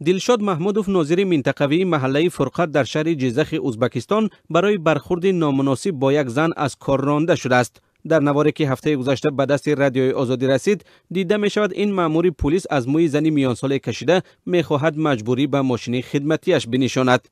دلشاد محمودوف ناظر منطقوی محله فرقت در شهر جیزخ ازبکستان برای برخورد نامناسب با یک زن از کار رانده شده است. در نواری که هفته گذشته به دست رادیوی آزادی رسید، دیده می شود این مأمور پلیس از موی زنی میان ساله کشیده می خواهد مجبوری به ماشین خدمتیش بنشاند.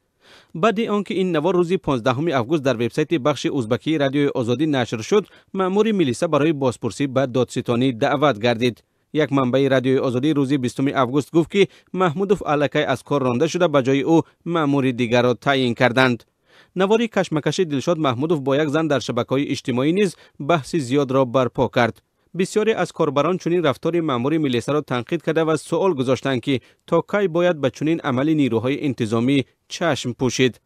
بعد آنکه این نوار روز 15 آگوست در وبسایت بخش ازبکی رادیوی آزادی نشر شد، مأمور میلیسا برای بازپرسی به دادستانی دعوت گردید. یک منبع رادیوی آزادی روز 20 آگوست گفت که محمودوف الکی از کار رانده شده، به جای او مأمور دیگر را تعیین کردند. نواری کشمکش دلشاد محمودوف با یک زن در شبکه‌های اجتماعی نیز بحث زیاد را برپا کرد. بسیاری از کاربران چنین رفتار مأمور میلیسا را تنقید کرده و سوال گذاشتند که تا کی باید به چنین عملی نیروهای انتظامی چشم پوشید.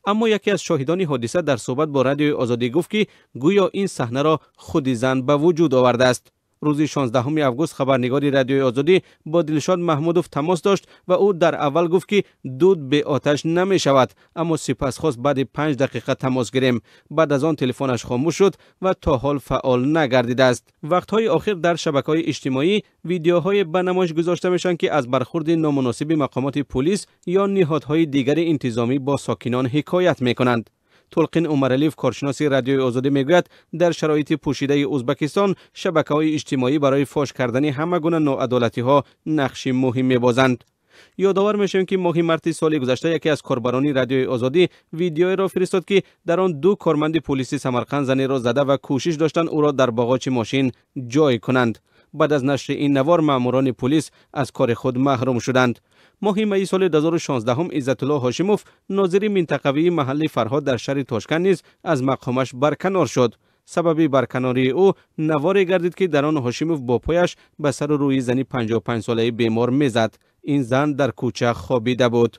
اما یکی از شاهدان حادثه در صحبت با رادیوی آزادی گفت که گویا این صحنه را خود زن به وجود آورده است. روز 16 آگوست خبرنگار رادیوی آزادی با دلشاد محمودوف تماس داشت و او در اول گفت که دود به آتش نمی شود، اما سپس خواست بعد 5 دقیقه تماس گیریم. بعد از آن تلفنش خاموش شد و تا حال فعال نگردیده است. وقتهای آخر در شبکه‌های اجتماعی ویدیوهای به نمایش گذاشته میشن که از برخورد نامناسب مقامات پلیس یا نهادهای دیگر انتظامی با ساکنان حکایت میکنند. تلقین عمرعلیف کارشناس رادیوی آزادی میگوید در شرایط پوشیده ازبکستان شبکه‌های اجتماعی برای فاش کردن همه گونه ناعدالتی‌ها نقش مهم می‌بازند. یادآور میشویم که ماه مارس سال گذشته یکی از کاربران رادیوی آزادی ویدیویی را فرستاد که در آن 2 کارمند پلیس سمرقند زنی را زده و کوشش داشتند او را در باغچه ماشین جای کنند. بعد از نشر این نوار ماموران پلیس از کار خود محروم شدند. ماه می سال 2016 عزت الله هاشموف ناظر منطقوی محل فرهاد در شهر تاشکند نیز از مقامش برکنار شد. سبب برکناری او نواری گردید که در آن هاشموف با پایش به سر و روی زنی 55 ساله بیمار میزد. این زن در کوچه خوابیده بود.